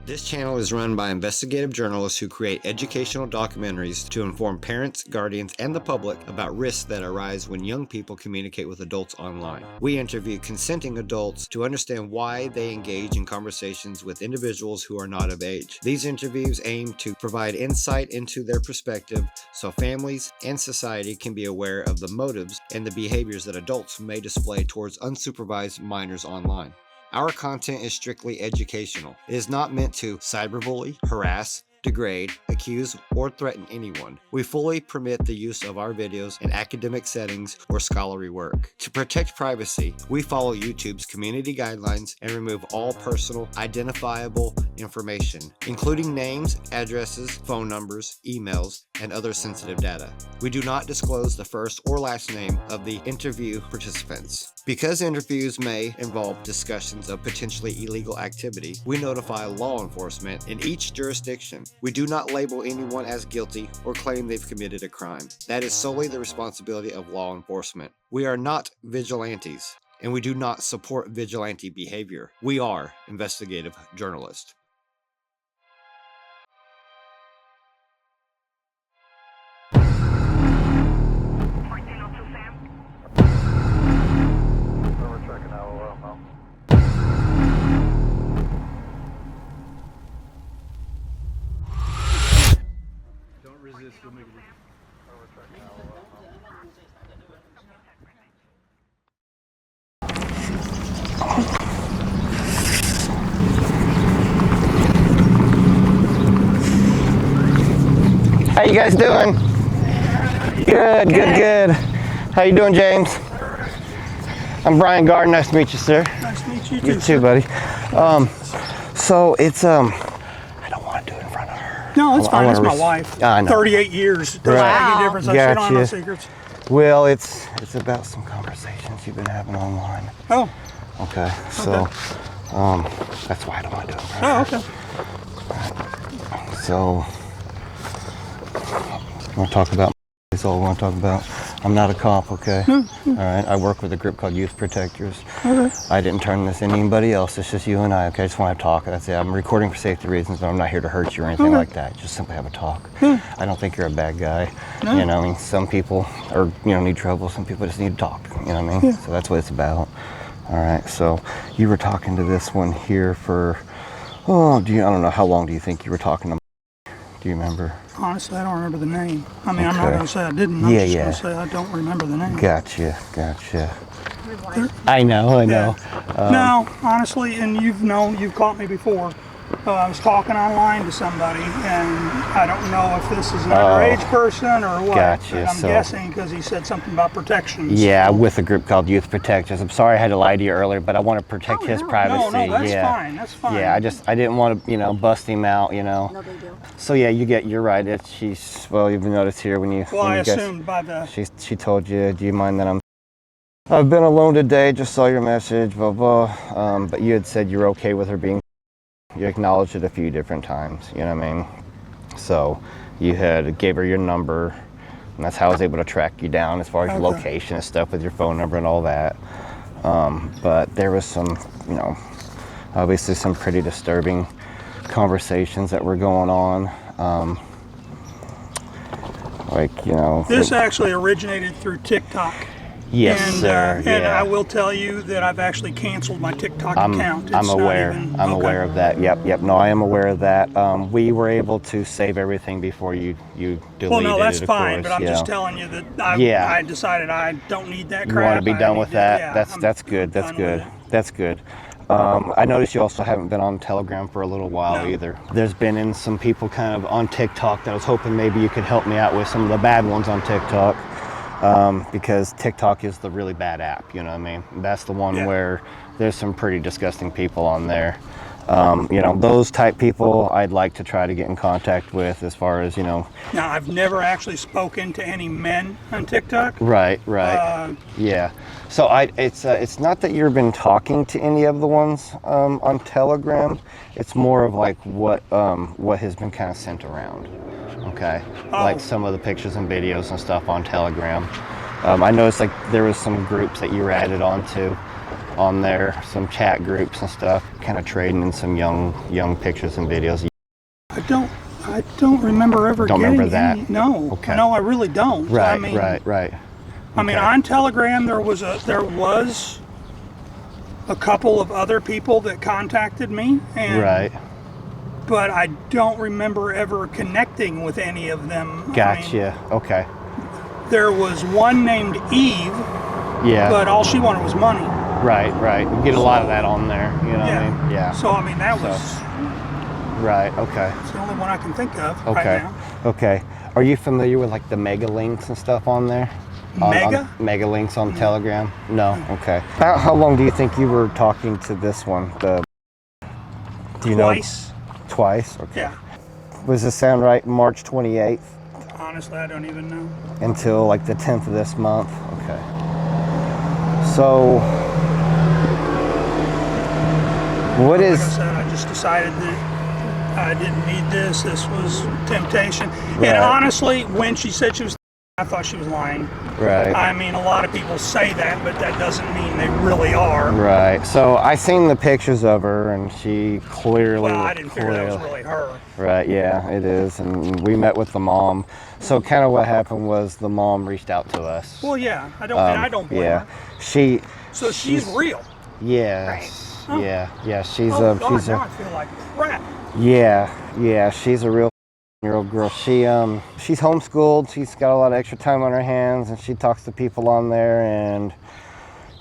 This channel is run by investigative journalists who create educational documentaries to inform parents, guardians, and the public about risks that arise when young people communicate with adults online. We interview consenting adults to understand why they engage in conversations with individuals who are not of age. These interviews aim to provide insight into their perspective so families and society can be aware of the motives and the behaviors that adults may display towards unsupervised minors online. Our content is strictly educational. It is not meant to cyberbully, harass, degrade, accuse, or threaten anyone. We fully permit the use of our videos in academic settings or scholarly work. To protect privacy, we follow YouTube's community guidelines and remove all personal, identifiable information, including names, addresses, phone numbers, emails, and other sensitive data. We do not disclose the first or last name of the interview participants. Because interviews may involve discussions of potentially illegal activity, we notify law enforcement in each jurisdiction. We do not label anyone as guilty or claim they've committed a crime. That is solely the responsibility of law enforcement. We are not vigilantes, and we do not support vigilante behavior. We are investigative journalists. Resist, we'll make it. How you guys doing? Good, good, good. How you doing, James? I'm Brian Gardner. Nice to meet you, sir. Nice to meet you too. You too, buddy. So it's I don't want to do it in front of her. No, it's fine. It's my wife. I know. 38 years. Doesn't make any difference. I don't have no secrets. Well, it's about some conversations you've been having online. Oh. Okay. So that's why I don't want to do it in front of her. Oh, okay. So I want to talk about. That's all I want to talk about. I'm not a cop, okay? All right. I work with a group called Youth Protectors. Okay. I didn't turn this into anybody else. It's just you and I, okay? I just want to talk. That's it. I'm recording for safety reasons, but I'm not here to hurt you or anything like that. Just simply have a talk. I don't think you're a bad guy. No. You know, I mean, some people are, need trouble. Some people just need to talk. You know what I mean? So that's what it's about. All right. So you were talking to this one here for, I don't know, how long do you think you were talking to? Do you remember? Honestly, I don't remember the name. I mean, I'm not going to say I didn't. I'm just going to say I don't remember the name. Gotcha. I know. No, honestly, and you've caught me before. I was talking online to somebody, and I don't know if this is an underage person or what. Gotcha. But I'm guessing because he said something about protection. Yeah, with a group called Youth Protectors. I'm sorry I had to lie to you earlier, but I want to protect his privacy. No, that's fine. That's fine. Yeah, I didn't want to, bust him out, No big deal. So yeah, you're right. You've noticed here when you. Well, when I you assumed by the. She told you. Do you mind that I've been alone today. Just saw your message. Blah blah. But you had said you're okay with her being. You acknowledged it a few different times, you know what I mean? So you gave her your number, and that's how I was able to track you down as far as your location and stuff with your phone number and all that. But there was some, obviously some pretty disturbing conversations that were going on. This actually originated through TikTok. Yes, sir. And I will tell you that I've actually canceled my TikTok account. I'm aware. I'm aware of that. Yep. No, I am aware of that. We were able to save everything before you deleted it. Well, no, that's of fine. course, But I'm just telling you that I decided I don't need that You crap. want to be done with that? Yeah, That's good. That's good. I noticed you also haven't been on Telegram for a little while either. There's been some people kind of on TikTok that I was hoping maybe you could help me out with some of the bad ones on TikTok. Because TikTok is the really bad app, you know what I mean? That's the one where there's some pretty disgusting people on there. Those type people I'd like to try to get in contact with as far as, Now, I've never actually spoken to any men on TikTok. Right. Yeah. So it's not that you've been talking to any of the ones on Telegram. It's more of like what has been kind of sent around. Okay. Like some of the pictures and videos and stuff on Telegram. I noticed like there was some groups that you were added onto. on there, some chat groups and stuff, kind of trading in some young pictures and videos. I don't remember ever Don't getting remember that? any. No. Okay. No, I really don't. Right, I mean, right. I mean, on Telegram there was a couple of other people that contacted me, and Right. but I don't remember ever connecting with any of them. Gotcha. Okay. There was one named Eve, Yeah. but all she wanted was money. Right. You get a lot of that on there. You know what I mean? Yeah. So I mean, that was Right. Okay. it's the only one I can think of Okay. right now. Okay. Are you familiar with like the mega links and stuff on there? Mega? Mega links on Telegram? No. Okay. How long do you think you were talking to this one? Do you Twice. know? Twice. Okay. Yeah. Was this sound right? March 28th Honestly, I don't even know. until like the 10th of this month. Okay. So, what Like I is? said, I just decided that I didn't need this. This was temptation. Right. And honestly, when she said she was, I thought she was lying. Right. I mean, a lot of people say that, but that doesn't mean they really are. Right. So I seen the pictures of her, and she clearly. Well, I didn't figure that was really her. Right. Yeah, it is, and we met with the mom. So kind of what happened was the mom reached out to us. Well, yeah, and I don't blame Yeah. her. She. So she's real. Yeah. Right. Oh. Yeah. She's Oh, God, she's now a. I feel like crap. Yeah. She's a real year-old girl. She's homeschooled. She's got a lot of extra time on her hands, and she talks to people on there, and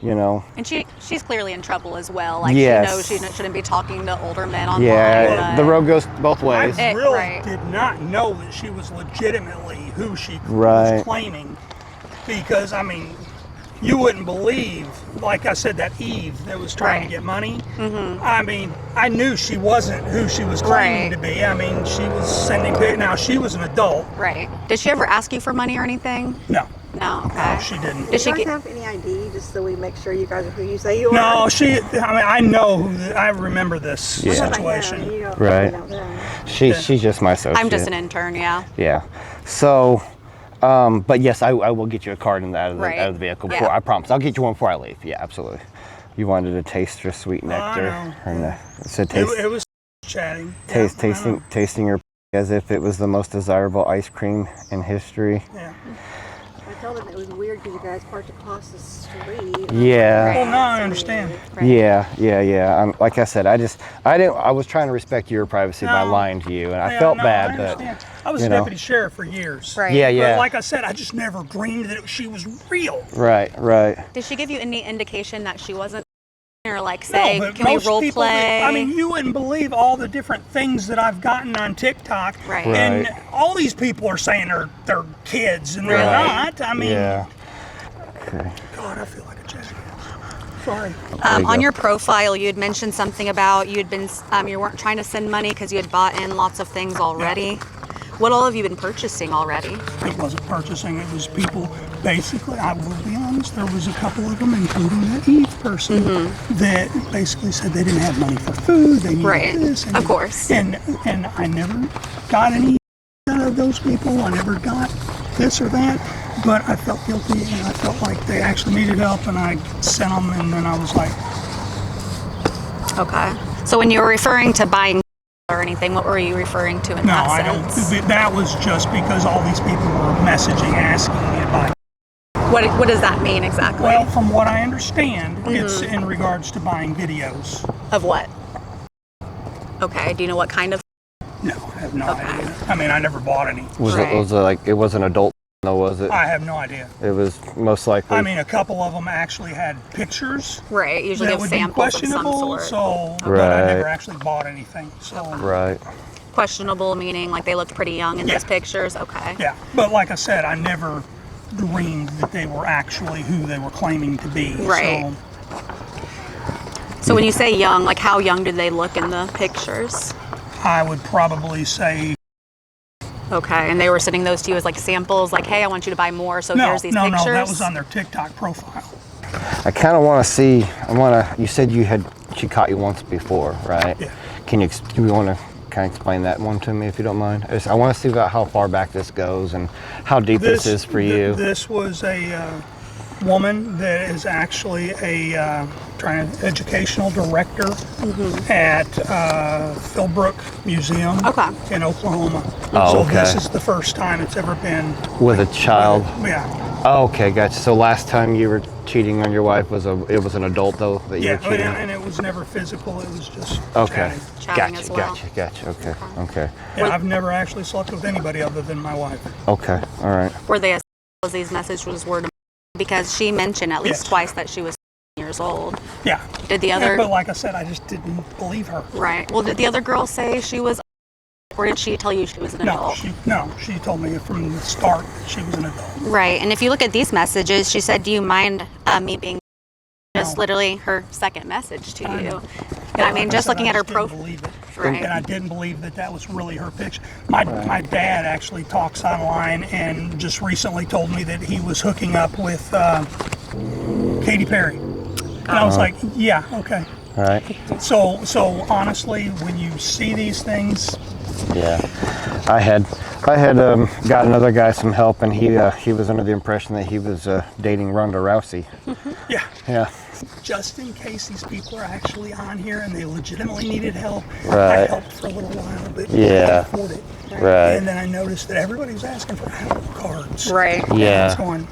you know. And she's clearly in trouble as well. Like Yes. she knows she shouldn't be talking to older men online. Yeah. but- The road goes both I ways. really right. did not know that she was legitimately who she Right. was claiming, because I mean, you wouldn't believe, like I said, that Eve that was trying to Right. get money. I mean, I knew she wasn't who she was claiming to be. I mean, she was sending pic. Now she was an adult. Right. Did she ever ask you for money or anything? No, No. Okay. she didn't. Did she Do you get? guys have any ID just so we make sure you guys are who you say you are? No, she. I mean, I know. I remember this Yeah. situation. You don't Right. know them. She's just my associate. I'm just an intern. Yeah. Yeah. So, but yes, I will get you a card out of Right. the vehicle Yeah. before. I promise. I'll get you one before I leave. Yeah, absolutely. You wanted to taste her sweet nectar. know. So It was chatting. tasting her as if it was the most desirable ice cream in history. Yeah. I told them it was weird because you guys parked across the street. Yeah. Well, now I understand. Right. Yeah. Like I said, I was trying to respect your privacy by No. lying to you, and I Yeah, felt no, bad, I but understand. I was you a know. deputy sheriff for years. Right. Yeah. But like I said, I just never dreamed that she was real. Right. Did she give you any indication that she wasn't, or like say, No, but can we most role people play? I mean, you wouldn't believe all the different things that I've gotten on TikTok. Right. And Right. all these people are saying they're kids, and they're Right. not. I mean, Yeah. Okay. God, I feel like a jackass. Sorry. There you on go. your profile, you had mentioned something about you had been, you weren't trying to send money because you had bought in lots of things already. What all have you been purchasing already? It wasn't purchasing, it was people. Basically, I will be honest, there was a couple of them, including that Eve person, that basically said they didn't have money for food, they needed Right. this. And, Of course. And I never got any out of those people. I never got this or that. But I felt guilty, and I felt like they actually needed help, and I sent them, and then I was like, Okay. So when you were referring to buying or anything, what were you referring to in no, that I don't. sense? That was just because all these people were messaging, asking me about it. What does that mean exactly? Well, from what I understand, it's in regards to buying videos. Of what? Okay. Do you know what kind of? No, I have no idea. I mean, I never bought any. Was Right. it like it was an adult? No, was it? I have no idea. It was most likely. I mean, a couple of them actually had pictures Right. Usually that give would be samples of some questionable, sort. so, but I Right. never actually bought anything, so. Right. Questionable meaning like they looked pretty young in Yeah. those pictures. Okay. Yeah, but like I said, I never dreamed that they were actually who they were claiming to be. Right. So when you say young, like how young did they look in the pictures? So I would probably say Okay, and they were sending those to you as like samples, like, hey, I want you to buy more, so no, here's these no, pictures. no. That was on their TikTok profile. I kind of want to see. You said she caught you once before, right? Yeah. Do you want to kind of explain that one to me if you don't mind? I want to see about how far back this goes and how deep this is for you. This was a woman that is actually a educational director at Philbrook Museum Okay. in Oklahoma. Oh, so okay. this is the first time it's ever been With a child. Yeah. Oh, okay, gotcha. So last time you were cheating on your wife was an adult though that you Yeah, were cheating? and it was never physical. It was just Okay. Chatting Gotcha, as well. gotcha. Okay. Yeah, I've never actually slept with anybody other than my wife. Okay. All right. Were they as these messages were? Because she mentioned at least Yes. twice that she was years old. Yeah. Did the other? But like I said, I just didn't believe her. Right. Well, did the other girl say she was, or did she tell you she was an adult? She told me from the start that she was an adult. Right. And if you look at these messages, she said, "Do you mind me being?" Just No. literally her second message to I you. know. And I mean, Like just said, looking I at her just didn't profile. believe it. Right. And I didn't believe that was really her picture. My dad actually talks online and just recently told me that he was hooking up with Katy Perry. And I was like, yeah, okay. All right. So honestly, when you see these things, Yeah. I had got another guy some help, and he was under the impression that he was dating Ronda Rousey. yeah, Yeah. just in case these people are actually on here and they legitimately needed help, I Right. helped for a little while, but Yeah. I couldn't afford it. Right. And then I noticed that everybody was asking for Apple cards. Right. And Yeah. I was going,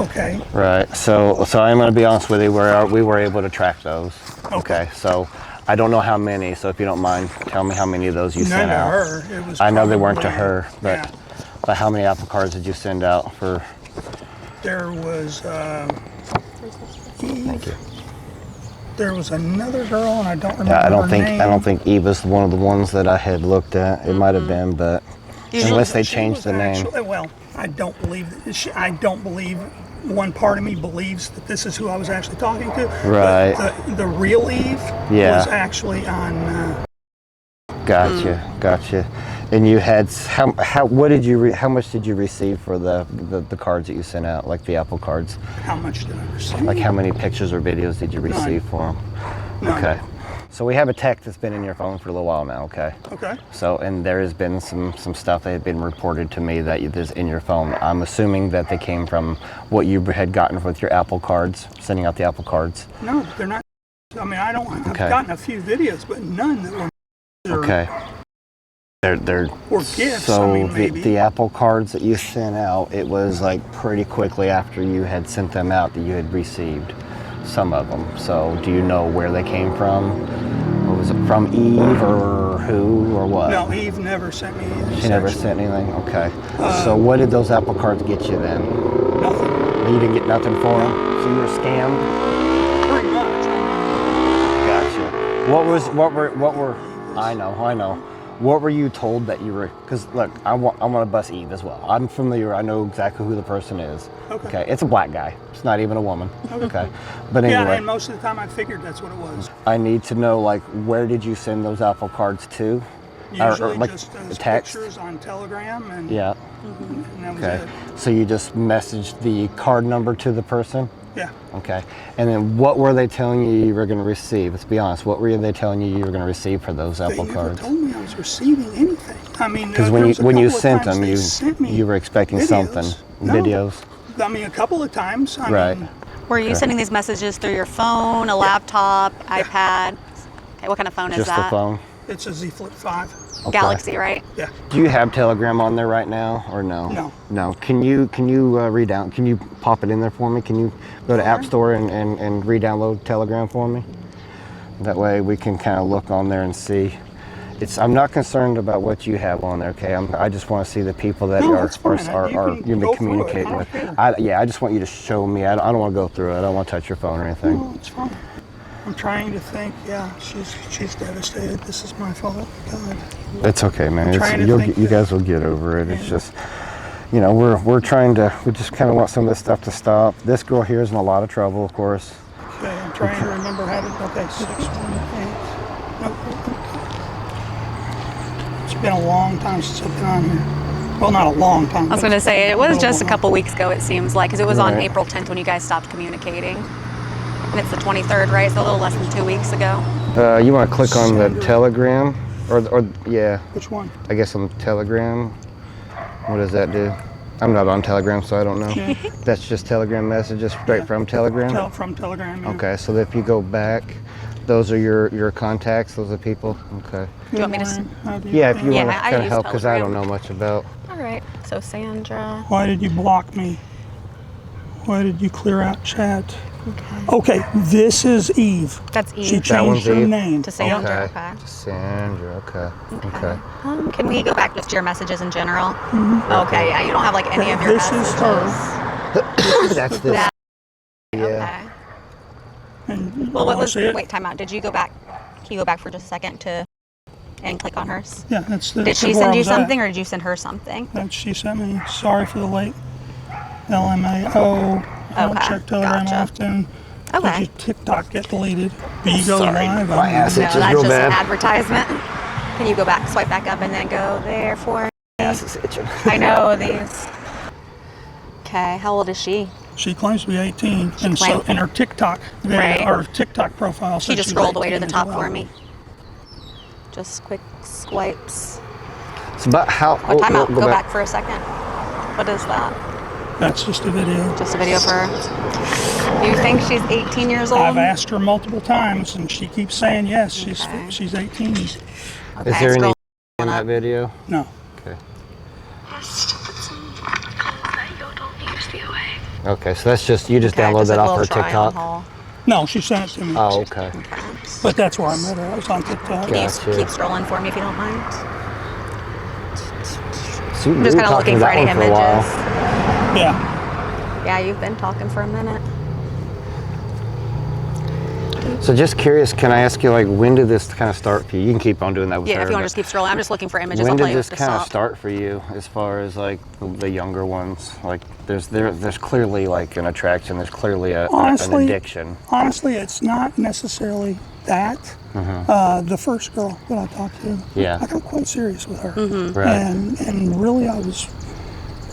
okay. Right. So I'm going to be honest with you. We were able to track those. Okay. So I don't know how many. So if you don't mind, tell me how many of those you None sent to out. her. It was I know they weren't to probably- her, but yeah. but how many Apple cards did you send out for? There was Thank you. there was another girl, and I don't remember Yeah, her name. I don't think Eva's one of the ones that I had looked at. It might have been, but unless they She changed was the name. actually- well, I don't believe I don't believe. One part of me believes that this is who I was actually talking to. Right. But the real Eve Yeah. was actually on. Gotcha. And you had how much did you receive for the cards that you sent out, like the Apple cards? How much did I receive? Like how many pictures or videos did you receive for them? None. Okay. So we have a tech that's been in your phone for a little while now, okay? Okay. So, and there has been some stuff that had been reported to me that is in your phone. I'm assuming that they came from what you had gotten with your Apple cards, sending out the Apple cards. No, they're not. I mean, I've Okay. gotten a few videos, but none that were. Okay. They're Or gifts, So I mean, maybe. the Apple cards that you sent out, it was like pretty quickly after you had sent them out that you had received some of them. So do you know where they came from? Or was it from Eve or who or what? No, Eve never sent me anything. She never sent anything? Okay. So what did those Apple cards get you then? Nothing. You didn't get nothing for them? So you were scammed? Pretty much. Gotcha. What were, I know. What were you told that you were, because look, I want to bust Eve as well. I'm familiar, I know exactly who the person is. Okay. It's a black guy. It's not even a woman. Okay. But anyway. Yeah, and most of the time I figured that's what it was. I need to know, like, where did you send those Apple cards to? Usually like just as text? pictures on Telegram, and, Yeah. and that was Okay. it. So you just messaged the card number to the person? Yeah. Okay. And then what were they telling you were going to receive? Let's be honest. What were they telling you were going to receive for those Apple They cards? never told me I was receiving anything. I mean, Because there was a when you couple of sent times them, they sent me you were expecting videos. something. No. Videos. I mean, a couple of times. I Right. mean, Were you sending these messages through your phone, a laptop, iPad? Okay, what kind of phone is Just that? the phone. it's a Z Flip 5. Okay. Galaxy, right? Yeah. Do you have Telegram on there right now, or no? No. No. Can you read out? Can you pop it in there for me? Can you go to App Store and re-download Telegram for me? That way we can kind of look on there and see. I'm not concerned about what you have on there, okay? I just want to see the people that No, are that's fine. you're You can go through it. communicating I don't with. care. I just want you to show me. I don't want to go through it. I don't want to touch your phone or anything. No, it's fine. I'm trying to think. Yeah, she's devastated. This is my fault. God. It's okay, man. trying to think You that- guys will get over it. It's just, we're trying to. We just kind of want some of this stuff to stop. This girl here is in a lot of trouble, of course. Okay, I'm trying to remember how to. Okay, 618. Nope. It's been a long time since I've been on here. Well, not a long time. I was going to say, it was just a couple weeks ago, it seems like, because it was on Right. April 10th when you guys stopped communicating. And it's the 23rd, right? So a little less than 2 weeks ago. You want to click on the Telegram, or yeah, Which one? I guess on Telegram. What does that do? I'm not on Telegram, so I don't know. That's just Telegram messages straight from Telegram? From Telegram, yeah. Okay, so if you go back, those are your contacts, those are people? Okay. Do you want me to? Yeah, if you want to I kind of use help, because I don't Telegram. know much about. All right. So Sandra. Why did you block me? Why did you clear out chat? Okay, this is Eve. That's Eve. She That one's changed her Eve? name. To Sandra. Okay. Okay. Sandra, okay. Can we go back just to your messages in general? Okay. Yeah. You don't have like any of your This is messages. her. That's this. That- Yeah. Okay. And Well, what was? it? Wait, time out. Did you go back? Can you go back for just a second and click on hers? Yeah, that's Did she where send I you was at. something, or did you send her something? That she sent me. Sorry for the late. LMAO. I don't Okay, check Telegram gotcha. often. Okay. Did your TikTok get deleted? Bigo Live. My ass No, itches that's real just bad. an advertisement. Can you go back, swipe back up, and then go there for? Ass is itching. I know these. Okay. How old is she? She claims to be 18, and so claims- in her TikTok video, Right. or TikTok profile, She said just she's scrolled away to 18 the as top well. for me. Just quick swipes. It's about how. Oh, time out. Go back for a second. What is that? That's just a video. Just a video for her. You think she's 18 years old? I've asked her multiple times, and she keeps saying yes. She's 18. Is there any in that video? No. Okay. Okay, so that's just, you just download that off her TikTok? No, she sent it to me. Oh, okay. But that's where I met her. I was on TikTok. Gotcha. Keep scrolling for me if you don't mind. So I'm just kind of looking for any images. Yeah. Yeah, you've been talking for a minute. So just curious, can I ask you, like, when did this kind of start for you? You can keep on doing that with her. Yeah, if you want to but just keep scrolling. I'm just looking for images. when I'll did tell you this to kind of stop. start for you, as far as like the younger ones? Like, there's clearly like an attraction. There's clearly an addiction. Honestly, it's not necessarily that. The first girl that I talked to, Yeah. I got quite serious with her. Right. And really, I was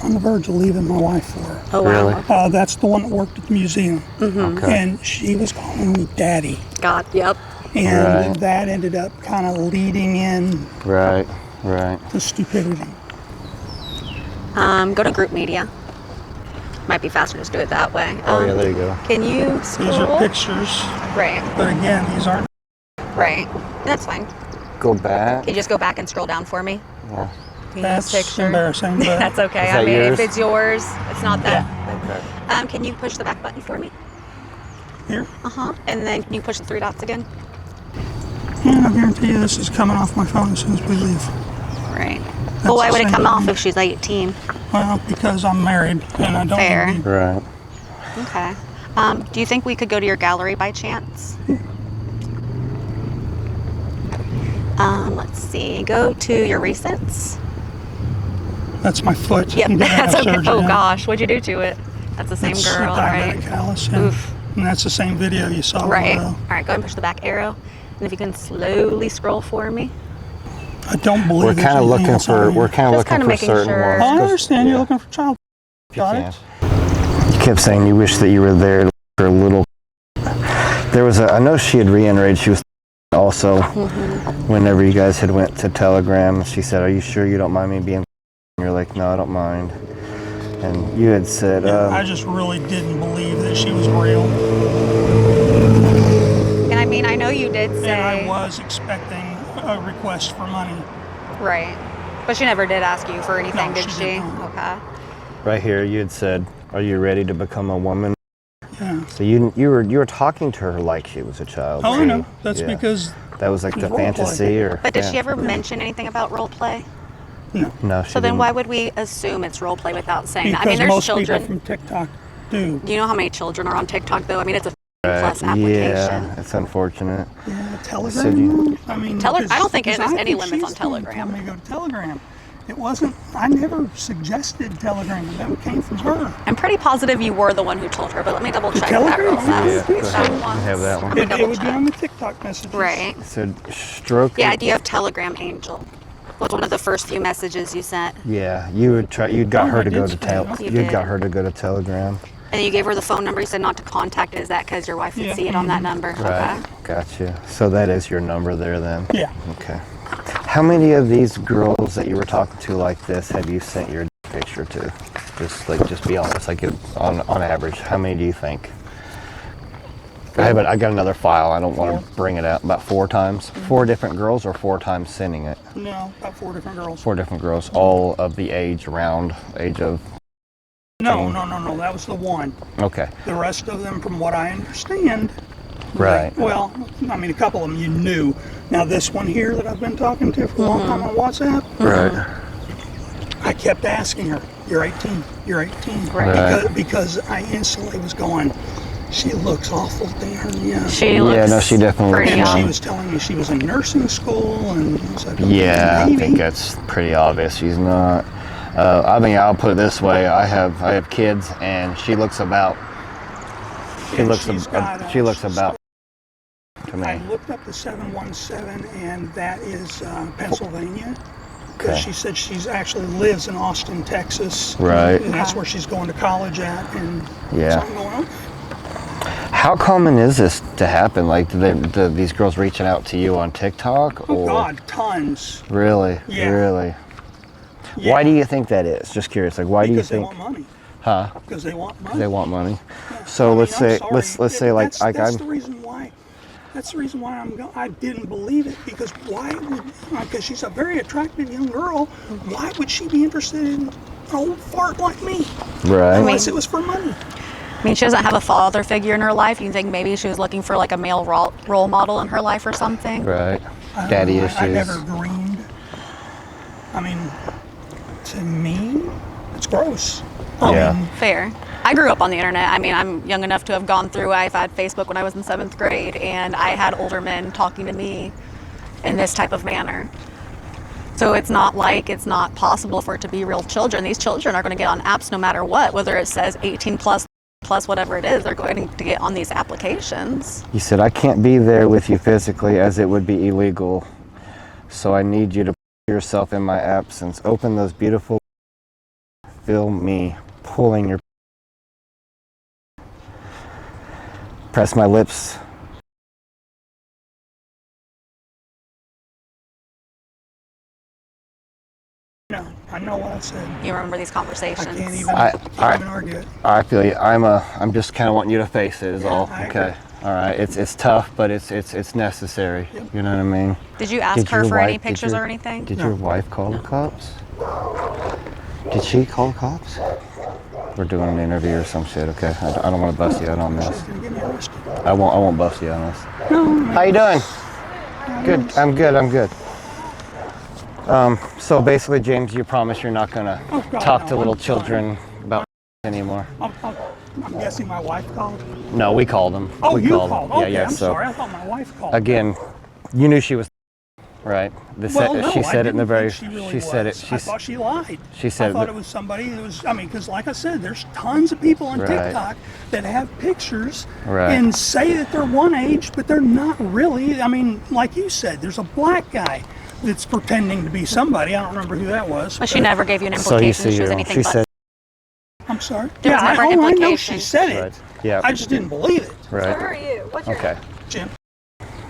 on the verge of leaving my wife for her. Oh, wow. Really? That's the one that worked at the museum. Okay. And she was calling me daddy. God, yep. And Right. that ended up kind of leading in Right. to stupidity. Go to group media. Might be faster to just do it that way. Oh yeah, there you go. Can you These scroll? are pictures, Right, but again, these aren't. right. That's fine. Go back. Can you just go back and scroll down for me? Yeah. That's picture. embarrassing, but That's okay. Is I that mean, yours? if it's yours, it's not that. Okay. Can you push the back button for me? here. And then can you push the three dots again? And I guarantee you this is coming off my phone as soon as we leave. Right. Well, why the would it same come off button. if she's 18? Well, because I'm married and I don't Fair. need to be- Right. Okay. Do you think we could go to your gallery by chance? Let's see. Go to your recents. That's my foot. Yep, I'm gonna have that's okay. surgery Oh now. gosh, what'd you do to it? That's the same It's girl, a diabetic right? callus, and, Oof. and that's the same video you saw. Right. below. All right, go ahead and push the back arrow. And if you can slowly scroll for me. I don't believe We're there's kind of anything looking else on for. here. We're kind of Just looking kinda for making certain sure. ones. Oh, I 'cause- understand. You're yeah. looking for child. If you Got can. it? You kept saying you wish that you were there for a little. There was a. I know she had reiterated she was also. Whenever you guys had went to Telegram, she said, "Are you sure you don't mind me being?" And you're like, "No, I don't mind." And you had said, I just really didn't believe that she was real, And I mean, I know you did say. and I was expecting a request for money. Right. But she never did ask you for anything, No, did she she? did not. Okay. right here, you had said, "Are you ready to become a woman?" Yeah. So you were talking to her like she was a child. Oh, I too. know. That's Yeah. because That was like the Role play. fantasy, or. But did yeah. she ever mention anything about role play? No, she So then didn't. why would we assume it's role play without saying that? I mean, because there's most children. people from TikTok do. Do you know how many children are on TikTok though? I mean, it's a Right. plus application. Yeah, it's unfortunate. Yeah, So Telegram. I mean, I don't think because there's I any think limits on she's the one who Telegram. told me to go to Telegram. It wasn't. I never suggested Telegram. That came from her. I'm pretty positive you were the one who told her, but let me double check that Telegram? real fast. Yeah, go ahead. Once. Have that one. Let me It double would be check. on the TikTok messages. Right. So stroke. Yeah, do you have Telegram Angel? Was one of the first few messages you sent. Yeah, you would try. You got Oh, her I to go did to say tel. that. You You did. got her to go to Telegram. And then you gave her the phone number. You said not to contact. Is that because your wife would Yeah. see it on that number? Right. Gotcha. So that is your number there then. Yeah. Okay. How many of these girls that you were talking to like this have you sent your picture to? Just be honest. Like, on average, how many do you think? I got another file. I don't want to bring it out. About 4 times. 4 different girls, or 4 times sending it. No, about 4 different girls. 4 different girls, all of the age of. No. That was the one. Okay. The rest of them, from what I understand. Right. Well, I mean, a couple of them you knew. Now this one here that I've been talking to for a long time on WhatsApp. Right. I kept asking her, "You're 18. You're 18." Right. Because I instantly was going, she looks awful damn young. She looks Yeah, no, she definitely pretty And young. she was telling me she was in nursing school, and I was like, Yeah, I maybe. think that's pretty obvious. She's not. I mean, I'll put it this way: I have kids, and she looks about. She And looks. she's got, She looks she's about. To I me. looked up the 717, and that is Pennsylvania. Because Okay. she said she's actually lives in Austin, Texas. Right. And that's where she's going to college at. And Yeah. so I'm going, okay. How common is this to happen? Like, do these girls reaching out to you on TikTok? Oh, Or God, tons. Really? Yeah. Really? Yeah. Why do you think that is? Just curious. Like, why Because do you they think? want money. Huh? Because they want money. They want money. So I mean, let's I'm say sorry. let's say like that's I'm. the reason why. That's the reason why I didn't believe it, because why would, because she's a very attractive young girl, why would she be interested in an old fart like me? Right. Unless it was for money. I mean, she doesn't have a father figure in her life. You think maybe she was looking for like a male role model in her life or something? Right. Daddy issues. I never dreamed. I mean, to me, it's gross. Yeah. I mean, Fair. I grew up on the internet. I mean, I'm young enough to have gone through. I've had Facebook when I was in 7th grade, and I had older men talking to me in this type of manner. So it's not like it's not possible for it to be real children. These children are going to get on apps no matter what, whether it says 18 plus whatever it is, they're going to get on these applications. He said, I can't be there with you physically as it would be illegal. So I need you to put yourself in my absence. Open those beautiful. Feel me pulling your. Press my lips. no, I know what I said. You remember these conversations? I can't even, I- even argue it. I feel you. I'm just kind of wanting you to face it. Is all. I agree. Okay. All right. It's tough, but it's necessary. Yep. You know what I mean? Did you ask Did her your for any wife- did pictures your- or anything? Did your wife call the cops? Did she call the cops? We're doing an interview or some shit. Okay. I don't want to bust you out on this. She's gonna get me arrested. I won't bust you on this. How you doing? Good. I'm good. So basically, James, you promise you're not gonna Oh, God, talk no, to little I'm fine. children about anymore. I'm guessing my wife called. No, we called them. Oh, we you called called. them. Okay, Yeah. I'm So sorry. I thought my wife called. again, you knew she was right. Well, no, She I said it in the didn't very. think she really She said it. was. I thought she lied. she said I thought it- it was somebody that was. I mean, because like I said, there's tons of people on Right. TikTok that have pictures Right. and say that they're one age, but they're not really. I mean, like you said, there's a black guy that's pretending to be somebody. I don't remember who that was. But she never gave you an So you implication see, she was you anything she but. said I'm sorry. There was never an I know implication. she said it. right. Yeah. I just didn't believe it. Where Right. are you? What's your Okay. Jim.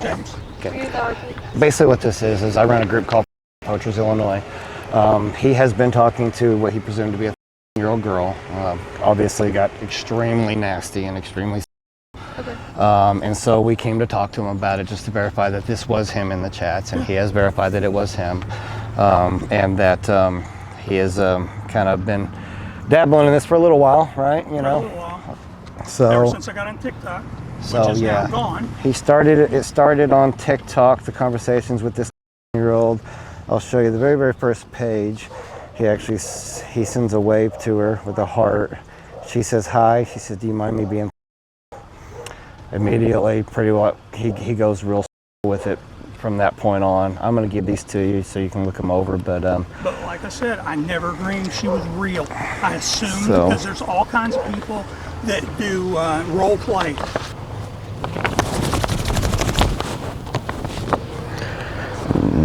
James. Okay. Your dog? Basically what this is I run a group called Poachers Illinois. He has been talking to what he presumed to be a 13-year-old girl. Obviously got extremely nasty and extremely. Okay. And so we came to talk to him about it just to verify that this was him in the chats, and he has verified that it was him, and that he has kind of been dabbling in this for a little while, right? You For a know. little while. Ever So since I got on TikTok, So, which is yeah. now gone. it started on TikTok, the conversations with this 13-year-old. I'll show you the very, very first page. He sends a wave to her with a heart. She says hi. She says, do you mind me being? Immediately, pretty well, he goes real with it from that point on. I'm going to give these to you so you can look them over, but But like I said, I never dreamed she was real. I assumed So- because there's all kinds of people that do role play.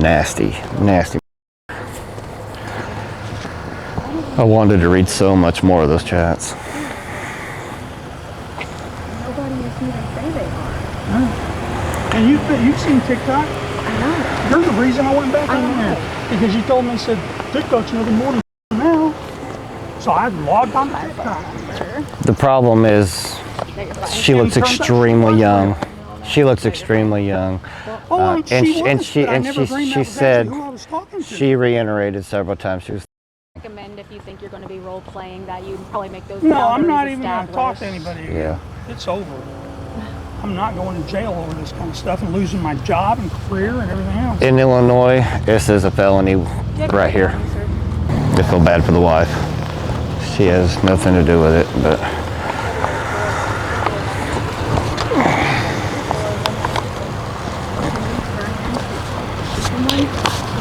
nasty. I wanted to read so much more of those chats. Nobody is who they say they are. And you've seen TikTok? I know. You're the reason I went back I on know. there. Because you told me, said, TikTok's nothing more than now. So I logged on to TikTok. The problem is she looks extremely young. She looks extremely young. Oh, she said she reiterated several times. She was Recommend if you think you're going to be role playing that you probably make those. No, I'm not even going to talk to anybody again. Yeah. It's over. I'm not going to jail over this kind of stuff and losing my job and career and everything else. In Illinois, this is a felony right here. I feel bad for the wife. She has nothing to do with it, but.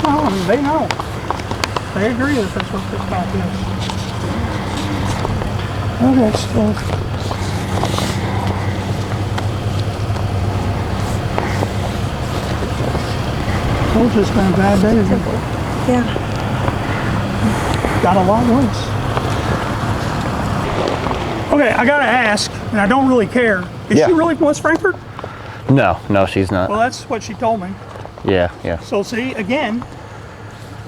Well, I mean, they know. They agree that that's what this about is. Okay, still. It's just been a bad day. Yeah. Got a lot worse. Okay, I gotta ask, and I don't really care. Is she really from West Frankfort? No, she's not. Well, that's what she told me. Yeah. So see, again,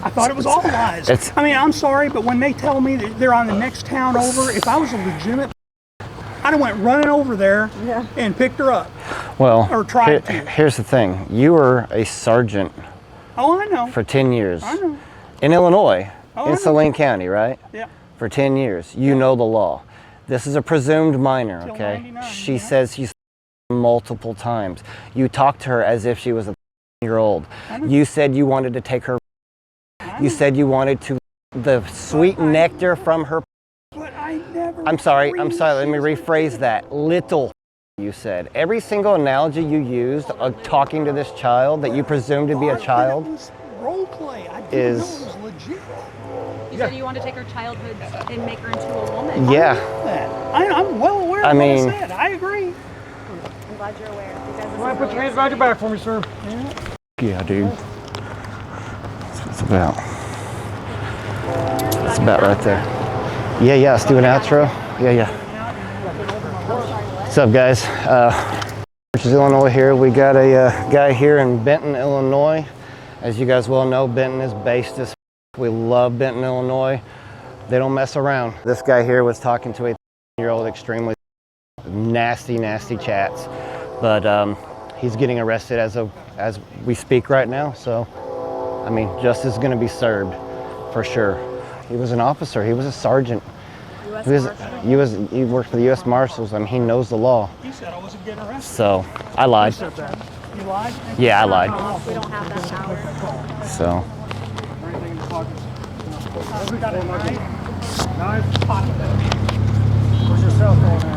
I thought it was all lies. I mean, I'm sorry, but when they tell me that they're on the next town over, if I was a legitimate, I'd have went running over there and picked her up. Well, or tried to. Here's the thing. You were a sergeant. Oh, I know. For 10 years. I know. In Illinois, in Saline County, right? Yeah. For 10 years. You know the law. This is a presumed minor, Till okay? 99, She says she's multiple times. You talked to her as if she was a year-old. You said you wanted to take her. You said you wanted to the sweet nectar from her. But I never. I'm sorry. Let me rephrase that. Little. You said every single analogy you used talking to this child that you presumed to be a child role play. I didn't know it was legit. You said you wanted to take her childhood and make her into a woman. Yeah. I'm well aware of what I said. I agree. I'm glad you're aware. Go ahead, put your hands behind your back for me, sir. Yeah, dude. It's about right there. Yeah. Let's do an outro. Yeah. What's up, guys? Illinois here. We got a guy here in Benton, Illinois. As you guys well know, Benton is based as we love Benton, Illinois. They don't mess around. This guy here was talking to a 13-year-old, extremely nasty chats, but he's getting arrested as we speak right now. So, I mean, justice is going to be served for sure. He was an officer. He was a sergeant. He worked for the U.S. Marshals. I mean, he knows the law. He said I wasn't getting arrested. So, I lied. You lied? Yeah, I lied. We don't have that power. So. We got a knife. Where's your cell phone at?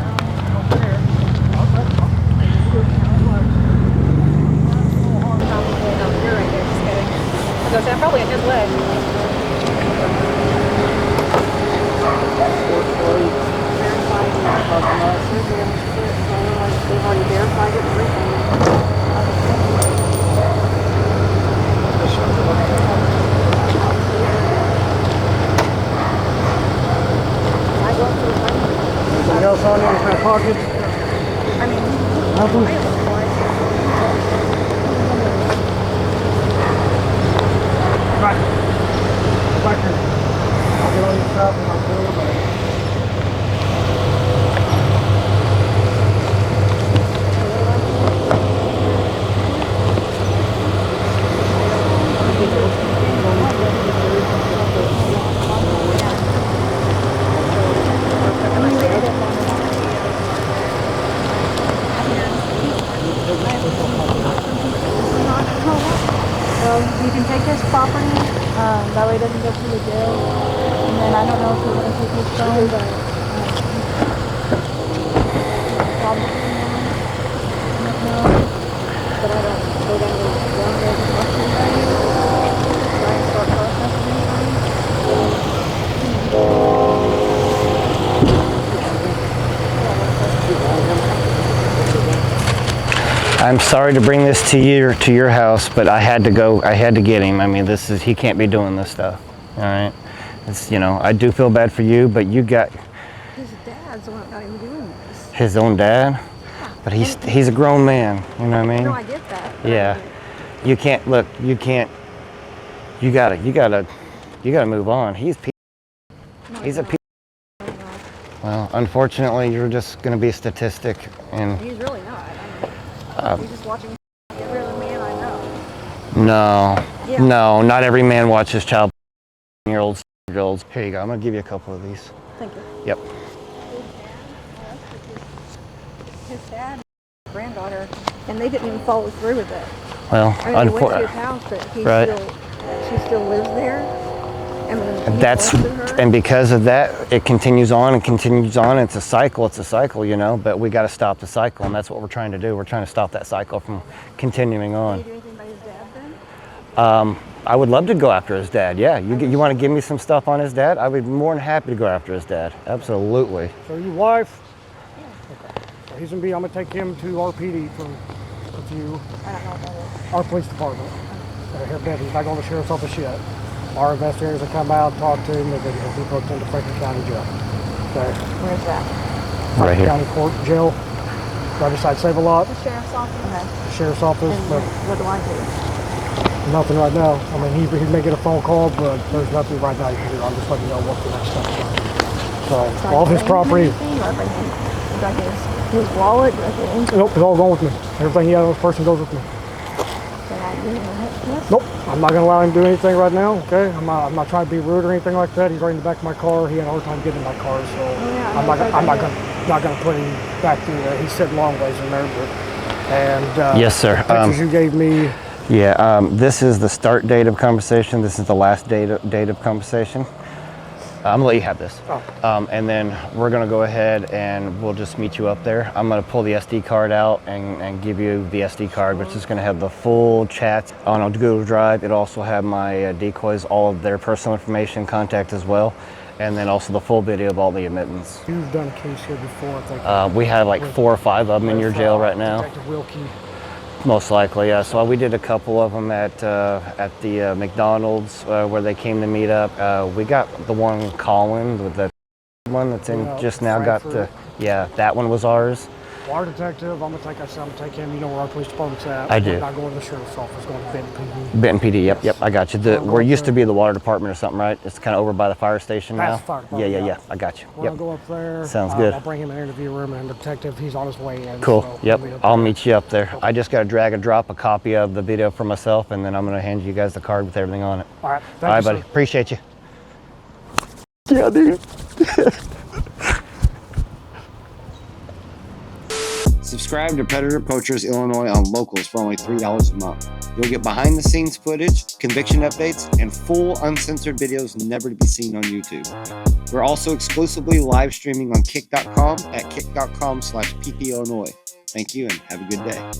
I'm probably in his leg. They've already verified it and everything. Anything else on there in my pocket? Nothing? Right. Back here. I'll get all your stuff and I'll pull it back. You can take his property, that way it doesn't go through the jail. And then I don't know if you want to take his phone, but probably not. I don't know. But I don't go down there and talk to anybody. Try and start processing I'm sorry to bring this to your house, but I had to go. I had to get him. I mean, he can't be doing this stuff. All right, it's I do feel bad for you, but you got his dad's the one that got him doing this. his own dad, but he's a grown man. You know what I mean? No, I get that. Yeah, you can't look. You can't. You gotta move on. He's a piece Well, unfortunately, you're just going to be a statistic, and He's really not. I mean, he's just watching every other man I know. no, Yeah. no, not every man watches child year olds, Here you go. I'm going to give you a couple of these. Thank you. Yep. His dad, granddaughter, and they didn't even follow through with it. Well, I mean, they went to his house, but Right. She still lives there. I mean, he that's molested her. and because of that, it continues on and continues on. It's a cycle, you know. But we got to stop the cycle, and that's what we're trying to do. We're trying to stop that cycle from continuing Did on. he do anything by his dad then? I would love to go after his dad. Yeah, you want to give me some stuff on his dad? I would be more than happy to go after his dad. Absolutely. So your wife? Okay. So he's gonna be. I'm gonna take him to RPD for a few. I don't know what that is. Our police department. Here, Benton. He's not going to the sheriff's office yet. Our investigators will come out, talk to him, and then he'll be booked into Franklin County Jail. Okay. Where's that? Right here. County Court Jail. Right beside Save-A-Lot. The sheriff's office. Okay. The sheriff's office. And But what do I do? nothing right now. I mean, he may get a phone call, but there's nothing right now you can do. I'm just letting you know what the next steps are. So Do I all of his bring him property. anything, or bring him? Do I get his wallet? Do I get anything? Nope, it's all going with me. Everything he has on his person goes with me. Can I give him a head? Nope, I'm not gonna allow him to do anything right now. Okay, I'm not trying to be rude or anything like that. He's right in the back of my car. He had a hard time getting in my car, so yeah, I'm not gonna put him back through there. He's sitting long ways in there. And Yes, sir. Pictures you gave me. Yeah, this is the start date of conversation. This is the last date of conversation. I'm gonna let you have this. Oh. And then we're gonna go ahead and we'll just meet you up there. I'm gonna pull the SD card out and give you the SD card, which is gonna have the full chat on a Google Drive. It'll also have my decoys, all of their personal information, contact as well, and then also the full video of all the admittance. You've done a case here before, I think. We have like 4 or 5 of them in your jail right now. Detective Wilkie. Most likely, yeah. So we did a couple of them at the McDonald's where they came to meet up. We got the one Colin with the one that's in Yeah, just now got Frankfurt. yeah, that one was ours. Water detective, I'm gonna take him. You know where our police department's at. I do. We're not going to the sheriff's office, going to Benton PD. Benton PD, yep, I got you. We'll go Where up used to there. be the water department or something, right? It's kind of over by the fire station now. That's the fire department, yeah, yeah. I got you. We're Yep. gonna go up there. Sounds good. I'll bring him in the interview room, and the detective, he's on his way in. Cool. so Yep. he'll be up I'll there. meet you up there. I just got to drag and drop a copy of the video for myself, and then I'm gonna hand you guys the card with everything on it. All right. All Thank right, you, buddy. sir. Appreciate you. Yeah, dude. Subscribe to Predator Poachers Illinois on Locals for only $3 a month. You'll get behind the scenes footage, conviction updates, and full uncensored videos never to be seen on YouTube. We're also exclusively live streaming on kick.com at kick.com/ppillinois. Thank you and have a good day.